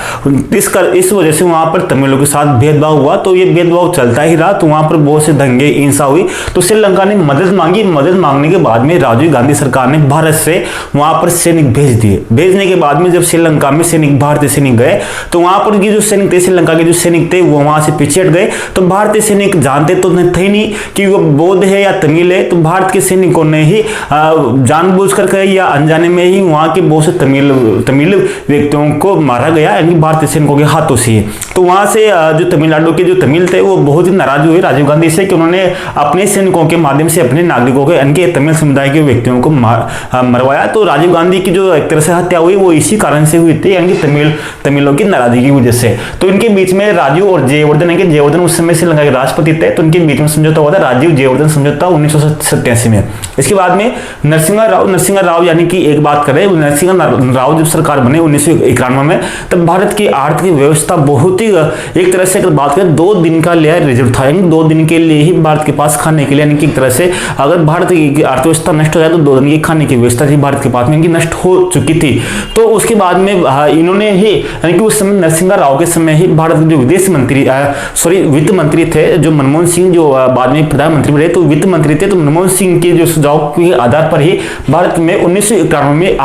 [SPEAKER 1] इस वजह से वहां पर तमिलों के साथ भेदभाव हुआ, तो ये भेदभाव चलता ही रहा, तो वहां पर बहुत से दंगे हिंसा हुई। तो श्रीलंका ने मदद मांगी। मदद मांगने के बाद में राजीव गांधी सरकार ने भारत से वहां पर सैनिक भेज दिए। भेजने के बाद में जब श्रीलंका में सैनिक, भारतीय सैनिक गए, तो वहां पर जो सैनिक थे, श्रीलंका के जो सैनिक थे, वो वहां से पीछे हट गए। तो भारतीय सैनिक जानते तो थे नहीं कि वो बौद्ध है या तमिल है, तो भारत के सैनिकों ने ही जानबूझकर कहे या अनजाने में ही वहां के बहुत से तमिल व्यक्तियों को मारा गया, यानी भारतीय सैनिकों के हाथों से। तो वहां से जो तमिलनाडु के जो तमिल थे वो बहुत ही नाराज हुए राजीव गांधी से कि उन्होंने अपने सैनिकों के माध्यम से अपने नागरिकों को, यानी कि तमिल समुदाय के व्यक्तियों को मरवाया। तो राजीव गांधी की जो एक तरह से हत्या हुई वो इसी कारण से हुई थी, यानी कि तमिलों की नाराजगी की वजह से। तो इनके बीच में राजीव और जयवर्धन, यानी कि जयवर्धन उस समय श्रीलंका के राष्ट्रपति थे, तो इनके बीच में समझौता हुआ था, राजीव जयवर्धन समझौता 1987 में। इसके बाद में नरसिंह राव, यानी कि एक बात करें, नरसिंह राव जब सरकार बने 1991 में, तब भारत की आर्थिक व्यवस्था बहुत ही, एक तरह से अगर बात करें, 2 दिन का लिया रिजर्व था, यानी 2 दिन के लिए ही भारत के पास खाने के लिए, यानी कि एक तरह से अगर भारत की अर्थव्यवस्था नष्ट हो जाए तो 2 दिन की खाने की व्यवस्था थी भारत के पास में, यानी नष्ट हो चुकी थी। तो उसके बाद में इन्होंने ही, यानी कि उस समय नरसिंह राव के समय ही भारत के जो वित्त मंत्री थे, जो मनमोहन सिंह, जो बाद में प्रधानमंत्री बने, तो वित्त मंत्री थे, तो मनमोहन सिंह के जो सुझाव के आधार पर ही भारत में 1991 में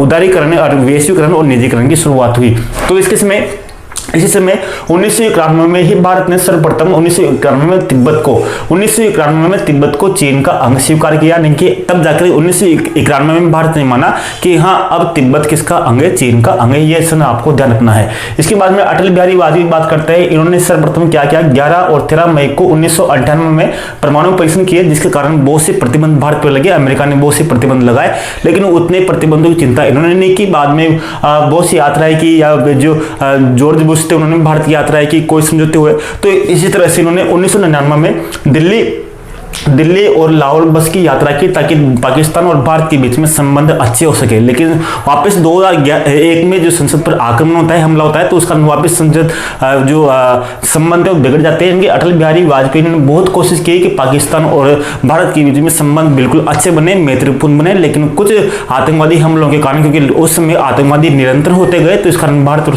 [SPEAKER 1] उदारीकरण और वैश्वीकरण और निजीकरण की शुरुआत हुई। तो इसी समय 1991 में ही भारत ने सर्वप्रथम 1991 में तिब्बत को चीन का अंग स्वीकार किया, नहीं कि तब जाकर 1991 में भारत ने माना कि हाँ, अब तिब्बत किसका अंग है, चीन का अंग है। ये सुना आपको ध्यान रखना है। इसके बाद में अटल बिहारी वाजपेयी बात करते हैं। इन्होंने सर्वप्रथम क्या किया, 11 और 13 मई को 1998 में परमाणु परीक्षण किए, जिसके कारण बहुत से प्रतिबंध भारत पर लगे। अमेरिका ने बहुत से प्रतिबंध लगाए, लेकिन उतने प्रतिबंधों की चिंता इन्होंने नहीं की। बाद में बहुत सी यात्राएं की, या जो जॉर्ज बुश थे उन्होंने भारत की यात्राएं की, कोई समझौते हुए। तो इसी तरह से इन्होंने 1999 में दिल्ली और लाहौर बस की यात्रा की, ताकि पाकिस्तान और भारत के बीच में संबंध अच्छे हो सके। लेकिन वापस 2001 में जो संसद पर आक्रमण होता है, हमला होता है, तो उसका वापस संसद जो संबंध है वो बिगड़ जाते हैं। अटल बिहारी वाजपेयी ने बहुत कोशिश की कि पाकिस्तान और भारत के बीच में संबंध बिल्कुल अच्छे बने, मैत्रीपूर्ण बने, लेकिन कुछ आतंकवादी हमलों के कारण, क्योंकि उस समय आतंकवादी निरंतर होते गए, तो इस कारण भारत और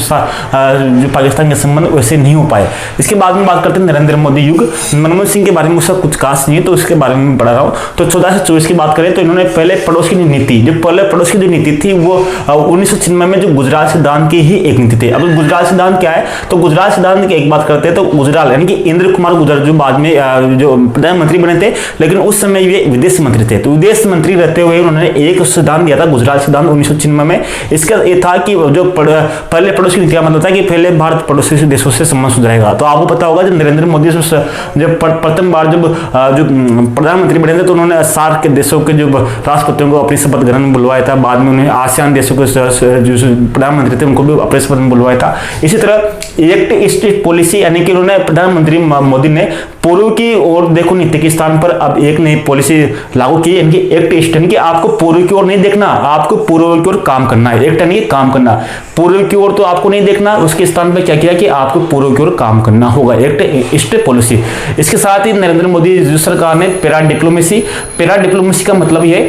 [SPEAKER 1] जो पाकिस्तान के संबंध वैसे नहीं हो पाए। इसके बाद में बात करते हैं नरेंद्र मोदी युग। मनमोहन सिंह के बारे में उसका कुछ खास नहीं है, तो उसके बारे में पढ़ा रहा हूं। तो 14 से 24 की बात करें तो इन्होंने पहले पड़ोस की नीति, जो पहले पड़ोस की जो नीति थी वो 1996 में जो गुजरात सिद्धांत की ही एक नीति थी। अब गुजरात सिद्धांत क्या है, तो गुजरात सिद्धांत की एक बात करते हैं तो गुजराल, यानी कि इंद्र कुमार गुजराल, जो बाद में जो प्रधानमंत्री बने थे, लेकिन उस समय ये विदेश मंत्री थे। तो विदेश मंत्री रहते हुए उन्होंने एक सिद्धांत दिया था, गुजरात सिद्धांत 1996 में। इसका ये था कि जो पहले पड़ोस की नीति का मतलब था कि पहले भारत पड़ोसी देशों से संबंध सुधरेगा। तो आपको पता होगा जब नरेंद्र मोदी जब प्रथम बार जो प्रधानमंत्री बने थे, तो उन्होंने सार्क के देशों के जो राष्ट्रपतियों को अपनी शपथ ग्रहण में बुलवाया था। बाद में उन्हें आसियान देशों के जो प्रधानमंत्री थे उनको भी अपने शपथ में बुलवाया था। इसी तरह एक्ट ईस्ट पॉलिसी, यानी कि उन्होंने प्रधानमंत्री मोदी ने पूर्व की ओर देखो नीति के स्थान पर अब एक नई पॉलिसी लागू की, यानी कि एक्ट ईस्ट, यानी कि आपको पूर्व की ओर नहीं देखना, आपको पूर्व की ओर काम करना है। एक्ट यानी कि काम करना, पूर्व की ओर तो आपको नहीं देखना, उसके स्थान पर क्या किया कि आपको पूर्व की ओर काम करना होगा, एक्ट ईस्ट पॉलिसी। इसके साथ ही नरेंद्र मोदी जो सरकार ने पैरा डिप्लोमेसी का मतलब ये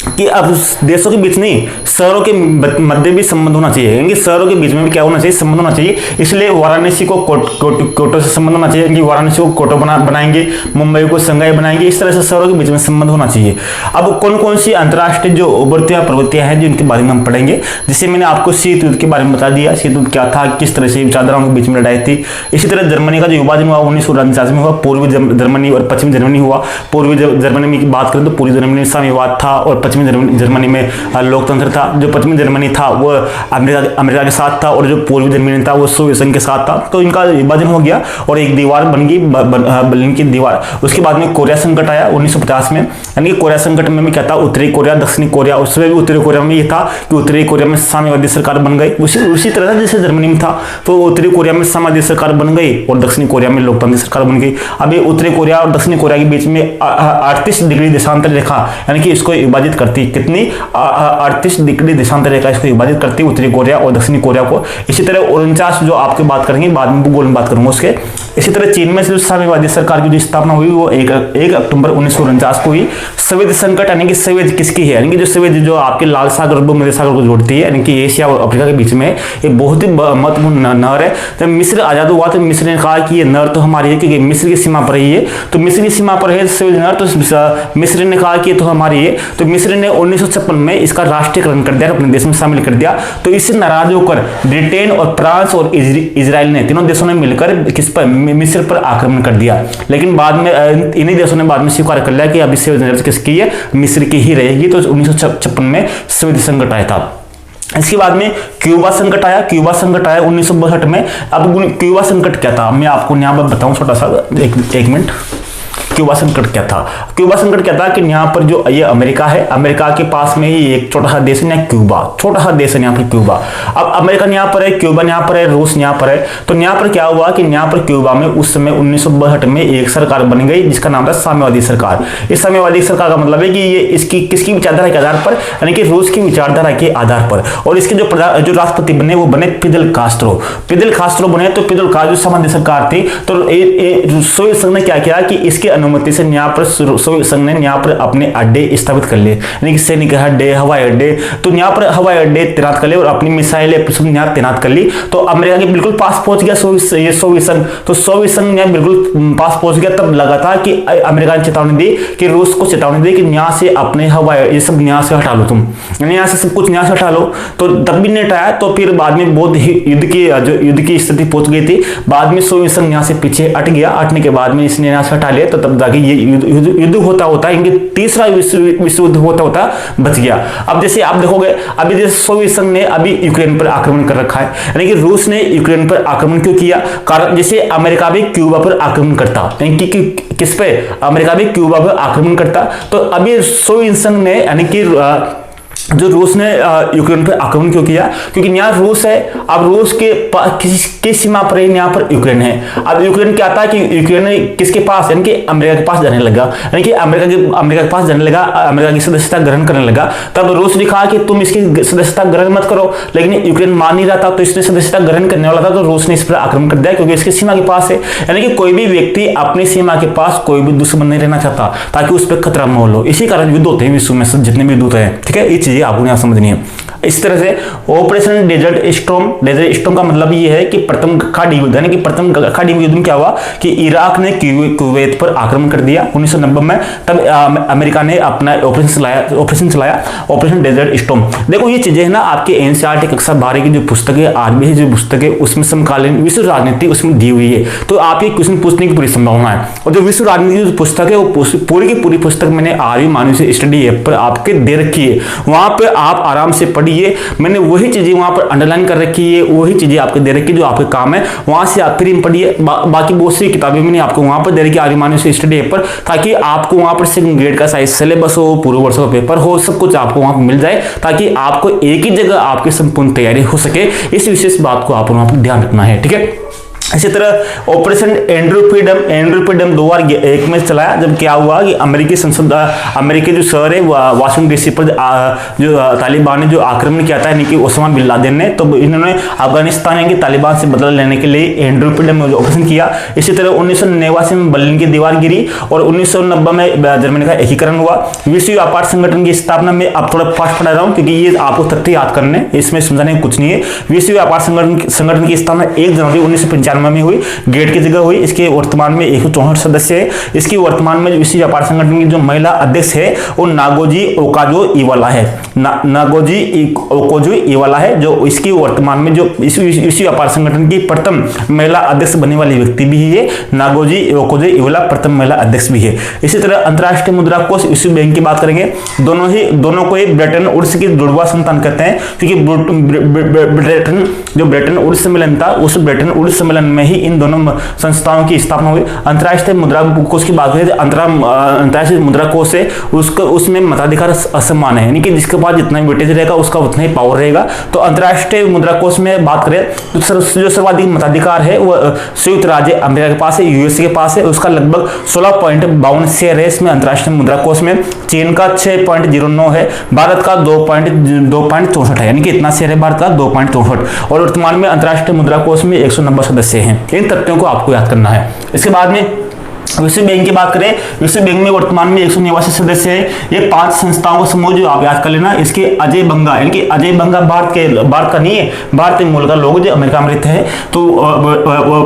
[SPEAKER 1] कि अब देशों के बीच नहीं, शहरों के मध्य भी संबंध होना चाहिए, यानी शहरों के बीच में भी क्या होना चाहिए, संबंध होना चाहिए। इसलिए वाराणसी को कोटो से संबंध होना चाहिए, यानी वाराणसी को कोटो बनाएंगे, मुंबई को संघाई बनाएंगे। इस तरह से शहरों के बीच में संबंध होना चाहिए। अब कौन कौन सी अंतर्राष्ट्रीय जो उभरती प्रवृत्तियां हैं जिनके बारे में हम पढ़ेंगे, जिससे मैंने आपको शीत युद्ध के बारे में बता दिया, शीत युद्ध क्या था, किस तरह से विचारधाराओं के बीच में लड़ाई थी। इसी तरह जर्मनी का जो विभाजन हुआ 1949 में हुआ, पूर्वी जर्मनी और पश्चिमी जर्मनी हुआ। पूर्वी जर्मनी में बात करें तो पूर्वी जर्मनी में साम्यवाद था और पश्चिमी जर्मनी में लोकतंत्र था। जो पश्चिमी जर्मनी था वो अमेरिका के साथ था और जो पूर्वी जर्मनी था वो सोवियत संघ के साथ था। तो इनका विभाजन हो गया और एक दीवार बन गई, बर्लिन की दीवार। उसके बाद में कोरिया संकट आया 1950 में, यानी कि कोरिया संकट में क्या था, उत्तरी कोरिया दक्षिणी कोरिया। उसमें भी उत्तरी कोरिया में ये था कि उत्तरी कोरिया में साम्यवादी सरकार बन गई, उसी तरह से जैसे जर्मनी में था। तो उत्तरी कोरिया में साम्यवादी सरकार बन गई और दक्षिणी कोरिया में लोकतांत्रिक सरकार बन गई। अभी उत्तरी कोरिया और दक्षिणी कोरिया के बीच में 38 डिग्री देशांतर रेखा, यानी कि इसको विभाजित करती, कितनी 38 डिग्री देशांतर रेखा इसको विभाजित करती उत्तरी कोरिया और दक्षिणी कोरिया को। इसी तरह 49 जो आपके बात करेंगे बाद में भूगोल में बात करूंगा उसके। इसी तरह चीन में जो साम्यवादी सरकार की जो स्थापना हुई वो 1 अक्टूबर 1949 को हुई। सवेद संकट यानी कि सवेद किसकी है, यानी कि जो सवेद जो आपके लाल सागर और भूमध्य सागर को जोड़ती है, यानी कि एशिया और अफ्रीका के बीच में ये बहुत ही महत्वपूर्ण नहर है। जब मिस्र आजाद हुआ तो मिस्र ने कहा कि ये नहर तो हमारी है, क्योंकि मिस्र की सीमा पर ही है, तो मिस्र की सीमा पर है सवेद नहर, तो मिस्र ने कहा कि ये तो हमारी है। तो मिस्र ने 1956 में इसका राष्ट्रीयकरण कर दिया, अपने देश में शामिल कर दिया। तो इससे नाराज होकर ब्रिटेन और फ्रांस और इजराइल ने, तीनों देशों ने मिलकर किस पर, मिस्र पर आक्रमण कर दिया। लेकिन बाद में इन्हीं देशों ने बाद में स्वीकार कर लिया कि अभी सवेद नहर किसकी है, मिस्र की ही रहेगी। तो 1956 में सवेद संकट आया था। इसके बाद में क्यूबा संकट आया। क्यूबा संकट आया 1962 में। अब क्यूबा संकट क्या था, मैं आपको यहाँ पर बताऊं छोटा सा, एक मिनट। क्यूबा संकट क्या था? क्यूबा संकट क्या था कि यहाँ पर जो ये अमेरिका है, अमेरिका के पास में ही एक छोटा सा देश है क्यूबा, छोटा सा देश है यहाँ पर क्यूबा। अब अमेरिका यहाँ पर है, क्यूबा यहाँ पर है, रूस यहाँ पर है। तो यहाँ पर क्या हुआ कि यहाँ पर क्यूबा में उस समय 1962 में एक सरकार बन गई जिसका नाम था साम्यवादी सरकार। इस साम्यवादी सरकार का मतलब है कि ये इसकी किसकी विचारधारा के आधार पर, यानी कि रूस की विचारधारा के आधार पर। और इसके जो राष्ट्रपति बने वो बने फिदेल कास्ट्रो। फिदेल कास्ट्रो बने तो फिदेल कास्ट्रो साम्यवादी सरकार थी। तो सोवियत संघ ने क्या किया कि इसके अनुमति से यहाँ पर सोवियत संघ ने यहाँ पर अपने अड्डे स्थापित कर लिए, यानी कि सैनिक अड्डे, हवाई अड्डे। तो यहाँ पर हवाई अड्डे तैनात कर लिए और अपनी मिसाइलें यहाँ तैनात कर ली। तो अमेरिका के बिल्कुल पास पहुंच गया सोवियत संघ। तो सोवियत संघ यहाँ बिल्कुल पास पहुंच गया। तब लगा था कि अमेरिका ने चेतावनी दी, कि रूस को चेतावनी दी कि यहाँ से अपने हवाई ये सब यहाँ से हटा लो, तुम यहाँ से सब कुछ यहाँ से हटा लो। तो तब भी नहीं हटाया। तो फिर बाद में बहुत युद्ध की स्थिति पहुंच गई थी। बाद में सोवियत संघ यहाँ से पीछे हट गया। हटने के बाद में इसने यहाँ से हटा लिया। तो तब जाके ये युद्ध होता होता इनके तीसरा विश्व युद्ध होता बच गया। अब जैसे आप देखोगे, अभी जैसे सोवियत संघ ने अभी यूक्रेन पर आक्रमण कर रखा है, यानी कि रूस ने यूक्रेन पर आक्रमण क्यों किया? कारण जैसे अमेरिका भी क्यूबा पर आक्रमण करता, यानी कि किस पे, अमेरिका भी क्यूबा पर आक्रमण करता। तो अभी सोवियत संघ ने, यानी कि जो रूस ने यूक्रेन पर आक्रमण क्यों किया? क्योंकि यहाँ रूस है। अब रूस के किस सीमा पर है? यहाँ पर यूक्रेन है। अब यूक्रेन क्या आता है कि यूक्रेन किसके पास, यानी कि अमेरिका के पास जाने लगा, यानी कि अमेरिका के पास जाने लगा, अमेरिका की सदस्यता ग्रहण करने लगा। तब रूस ने कहा कि तुम इसकी सदस्यता ग्रहण मत करो, लेकिन यूक्रेन मान नहीं रहा था। तो इसने सदस्यता ग्रहण करने वाला था, तो रूस ने इस पर आक्रमण कर दिया, क्योंकि इसकी सीमा के पास है। यानी कि कोई भी व्यक्ति अपनी सीमा के पास कोई भी दुश्मन नहीं रहना चाहता, ताकि उस पर खतरा माहौल हो। इसी कारण युद्ध होते हैं विश्व में, जितने भी युद्ध हैं। ठीक है, ये चीजें आपको यहाँ समझनी है। इस तरह से ऑपरेशन डेजर्ट स्टॉर्म का मतलब ये है कि प्रथम खाड़ी युद्ध, यानी कि प्रथम खाड़ी युद्ध में क्या हुआ कि इराक ने कुवैत पर आक्रमण कर दिया 1990 में। तब अमेरिका ने अपना ऑपरेशन चलाया, ऑपरेशन डेजर्ट स्टॉर्म। देखो ये चीजें है ना, आपके एनसीईआरटी कक्षा 12 की जो पुस्तक है, आरबीआई जो पुस्तक है, उसमें समकालीन विश्व राजनीति उसमें दी हुई है। तो आप ये क्वेश्चन पूछने की पूरी संभावना है। और जो विश्व राजनीति की पुस्तक है वो पूरी की पूरी पुस्तक मैंने आर्य मानव स्टडी ऐप पर आपके दे रखी है। वहां पर आप आराम से पढ़िए। मैंने वही चीजें वहां पर अंडरलाइन कर रखी है, वही चीजें आपके दे रखी जो आपके काम है। वहां से आप फ्री में पढ़िए। बाकी बहुत सी किताबें मैंने आपको वहां पर दे रखी आर्य मानव स्टडी ऐप पर, ताकि आपको वहां पर सेकंड ग्रेड का साइज सिलेबस हो, पूरे वर्ष का पेपर हो, सब कुछ आपको वहां पर मिल जाए, ताकि आपको एक ही जगह आपकी संपूर्ण तैयारी हो सके। इस विशेष बात को आपको वहां पर ध्यान रखना है। ठीक है। इसी तरह ऑपरेशन एंड्रू फ्रीडम 2001 में चलाया, जब क्या हुआ कि अमेरिकी संसद, अमेरिकी जो शहर है वाशिंगटन डीसी पर जो तालिबान ने जो आक्रमण किया था, यानी कि ओसामा बिन लादेन ने, तो इन्होंने अफगानिस्तान यानी कि तालिबान से बदला लेने के लिए एंड्रू फ्रीडम ऑपरेशन किया। इसी तरह 1989 में बर्लिन की दीवार गिरी और 1990 में जर्मनी का एकीकरण हुआ। विश्व व्यापार संगठन की स्थापना में अब थोड़ा फास्ट पढ़ा रहा हूँ, क्योंकि ये आपको तथ्य याद करने, इसमें समझाने कुछ नहीं है। विश्व व्यापार संगठन की स्थापना 1 जनवरी 1995 में हुई, गेट की जगह हुई। इसके वर्तमान में 164 सदस्य है। इसकी वर्तमान में विश्व व्यापार संगठन की जो महिला अध्यक्ष है वो नागोजी ओकाजो इवाला है। नागोजी ओकाजो इवाला है, जो इसकी वर्तमान में जो विश्व व्यापार संगठन की प्रथम महिला अध्यक्ष बनने वाली व्यक्ति भी है। नागोजी ओकाजो इवाला प्रथम महिला अध्यक्ष भी है। इसी तरह अंतरराष्ट्रीय मुद्रा कोष, विश्व बैंक की बात करेंगे, दोनों को ब्रिटेन वुड्स की जुड़वा संतान कहते हैं, क्योंकि ब्रिटेन वुड्स सम्मेलन था, उस ब्रिटेन वुड्स सम्मेलन में ही इन दोनों संस्थाओं की स्थापना हुई। अंतरराष्ट्रीय मुद्रा कोष की बात करें, अंतरराष्ट्रीय मुद्रा कोष है, उसमें मताधिकार असमान है, यानी कि जिसके पास जितना वेटेज रहेगा उसका उतना ही पावर रहेगा। तो अंतरराष्ट्रीय मुद्रा कोष में बात करें तो जो सर्वाधिक मताधिकार है वो संयुक्त राज्य अमेरिका के पास है, यूएसए के पास है। उसका लगभग 16.52 शेयर है इसमें अंतरराष्ट्रीय मुद्रा कोष में। चीन का 6.09 है, भारत का 2.64 है, यानी कि इतना शेयर है भारत का 2.64। और वर्तमान में अंतरराष्ट्रीय मुद्रा कोष में 190 सदस्य सदस्य हैं। इन तथ्यों को आपको याद करना है। इसके बाद में विश्व बैंक की बात करें, विश्व बैंक में वर्तमान में 189 सदस्य हैं। ये 5 संस्थाओं का समूह जो आप याद कर लेना। इसके अजय बंगा, यानी कि अजय बंगा भारत का नहीं है, भारतीय मूल का लोग जो अमेरिका में रहते हैं, तो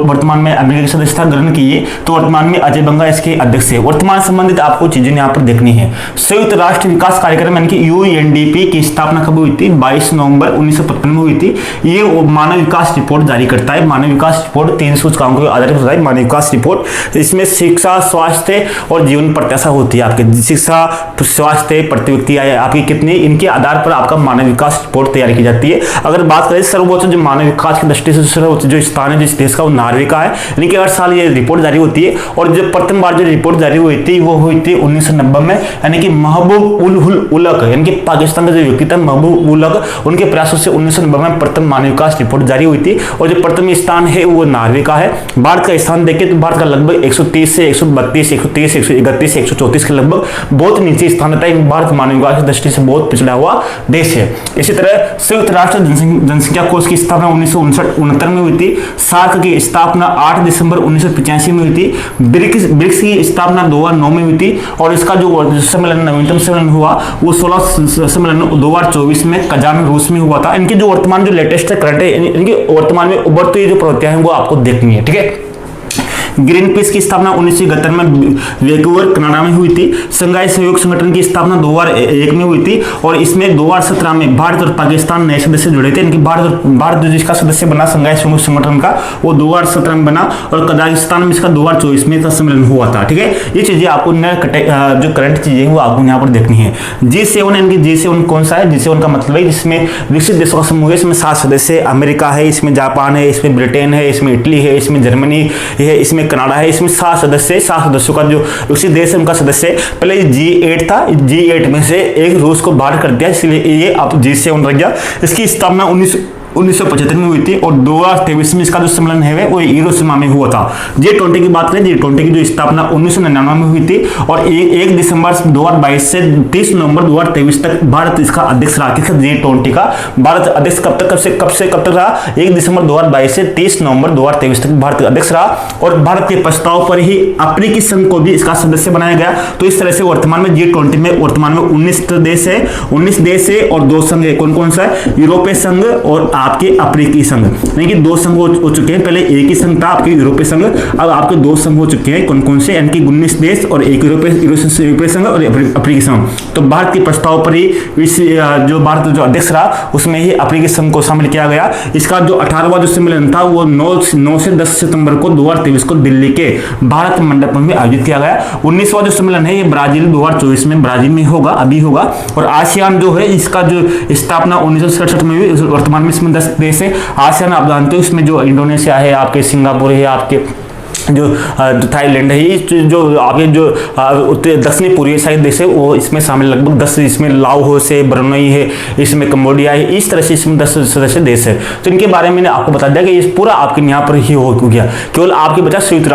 [SPEAKER 1] वर्तमान में अमेरिका की सदस्यता ग्रहण की है। तो वर्तमान में अजय बंगा इसके अध्यक्ष है। वर्तमान संबंधित आपको चीजें यहाँ पर देखनी है। संयुक्त राष्ट्र विकास कार्यक्रम यानी कि यूएनडीपी की स्थापना कब हुई थी? 22 नवंबर 1955 में हुई थी। ये मानव विकास रिपोर्ट जारी करता है। मानव विकास रिपोर्ट 3 सूचकांकों के आधार पर होता है मानव विकास रिपोर्ट। इसमें शिक्षा, स्वास्थ्य और जीवन प्रत्याशा होती है। आपके शिक्षा, स्वास्थ्य, प्रति व्यक्ति आपकी कितनी, इनके आधार पर आपका मानव विकास रिपोर्ट तैयार की जाती है। अगर बात करें सर्वोच्च जो मानव विकास की दृष्टि से सर्वोच्च जो स्थान है जिस देश का, वो नॉर्वे का है। यानी कि हर साल ये रिपोर्ट जारी होती है। और जो प्रथम बार जो रिपोर्ट जारी हुई थी वो हुई थी 1990 में, यानी कि महबूब उल उलक, यानी कि पाकिस्तान का जो व्यक्ति था महबूब उलक, उनके प्रयासों से 1990 में प्रथम मानव विकास रिपोर्ट जारी हुई थी। और जो प्रथम स्थान है वो नॉर्वे का है। भारत का स्थान देखें तो भारत का लगभग 130 से 132, 130, 131, 134 के लगभग बहुत नीचे स्थान रहता है। भारत मानव विकास की दृष्टि से बहुत पिछड़ा हुआ देश है। इसी तरह संयुक्त राष्ट्र जनसंख्या कोष की स्थापना 1969 में हुई थी। सार्क की स्थापना 8 दिसंबर 1985 में हुई थी। ब्रिक्स की स्थापना 2009 में हुई थी। और इसका जो सम्मेलन, नवीनतम सम्मेलन हुआ वो 16 सम्मेलन 2024 में कजान, रूस में हुआ था। इनकी जो वर्तमान जो लेटेस्ट करंट है, इनकी वर्तमान में उभरती हुई जो प्रवृत्तियां हैं वो आपको देखनी है, ठीक है। ग्रीन पीस की स्थापना 1971 में वैंकूवर, कनाडा में हुई थी। संघाई सहयोग संगठन की स्थापना 2001 में हुई थी। और इसमें 2017 में भारत और पाकिस्तान नए सदस्य जुड़े थे। इनकी भारत जिसका सदस्य बना संघाई सहयोग संगठन का, वो 2017 में बना। और कजाकिस्तान में इसका 2024 में सम्मेलन हुआ था, ठीक है। ये चीजें आपको जो करंट चीजें वो आपको यहाँ पर देखनी है। G7, यानी G7 कौन सा है? G7 का मतलब है जिसमें विकसित देशों का समूह है। इसमें 7 सदस्य, अमेरिका है, इसमें जापान है, इसमें ब्रिटेन है, इसमें इटली है, इसमें जर्मनी है, इसमें कनाडा है। इसमें 7 सदस्य, 7 सदस्यों का जो विकसित देश है उनका सदस्य। पहले G8 था, G8 में से एक रूस को बाहर कर दिया, इसलिए ये अब G7 रह गया। इसकी स्थापना 1975 में हुई थी। और 2023 में इसका जो सम्मेलन है वो हिरोशिमा में हुआ था। G20 की बात करें, G20 की जो स्थापना 1999 में हुई थी। और 1 दिसंबर 2022 से 30 नवंबर 2023 तक भारत इसका अध्यक्ष रहा। किसका? G20 का भारत अध्यक्ष कब तक रहा? 1 दिसंबर 2022 से 30 नवंबर 2023 तक भारत अध्यक्ष रहा। और भारत के प्रस्ताव पर ही अफ्रीकी संघ को भी इसका सदस्य बनाया गया। तो इस तरह से वर्तमान में G20 में वर्तमान में 19 देश है, 19 देश है और 2 संघ है। कौन कौन सा है? यूरोपीय संघ और आपके अफ्रीकी संघ, यानी कि 2 संघ हो चुके हैं। पहले एक ही संघ था आपके यूरोपीय संघ, अब आपके 2 संघ हो चुके हैं। कौन कौन से? यानी कि 19 देश और एक यूरोपीय संघ और अफ्रीकी संघ। तो भारत के प्रस्ताव पर ही इस जो भारत जो अध्यक्ष रहा उसमें ही अफ्रीकी संघ को शामिल किया गया। इसका जो 18वां जो सम्मेलन था वो 9 से 10 सितंबर को 2023 को दिल्ली के भारत मंडप में आयोजित किया गया। 19वां जो सम्मेलन है ये ब्राजील 2024 में ब्राजील में होगा, अभी होगा। और आसियान जो है इसका जो स्थापना 1967 में हुई। वर्तमान में इसमें 10 देश है। आसियान आप जानते हो, इसमें जो इंडोनेशिया है, आपके सिंगापुर है, आपके जो थाईलैंड है, ये जो आपके जो दक्षिणी पूर्वी साइड देश है वो इसमें शामिल लगभग 10। इसमें लाओस है, ब्रुनेई है, इसमें कंबोडिया है। इस तरह से इसमें 10 सदस्य देश है। तो इनके बारे में मैंने आपको बता दिया कि ये पूरा आपके यहाँ पर ही हो गया। केवल आपके बचा संयुक्त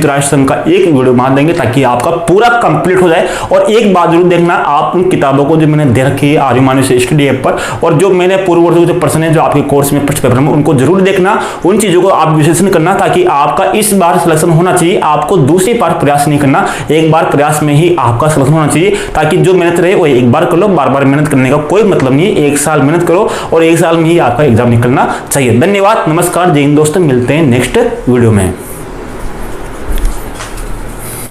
[SPEAKER 1] राष्ट्र संघ का एक वीडियो बना देंगे ताकि आपका पूरा कंप्लीट हो जाए। और एक बात जरूर देखना, आप उन किताबों को जो मैंने दे रखी है आर्य मानव स्टडी ऐप पर, और जो मैंने पूर्ववर्ती जो प्रश्न है जो आपके कोर्स में पेपर में, उनको जरूर देखना। उन चीजों को आप विश्लेषण करना ताकि आपका इस बार सिलेक्शन होना चाहिए। आपको दूसरी बार प्रयास नहीं करना, एक बार प्रयास में ही आपका सिलेक्शन होना चाहिए। ताकि जो मेहनत रहे वो एक बार कर लो, बार बार मेहनत करने का कोई मतलब नहीं है। 1 साल मेहनत करो और 1 साल में ही आपका एग्जाम निकलना चाहिए। धन्यवाद, नमस्कार, जय हिंद दोस्तों, मिलते हैं नेक्स्ट वीडियो में।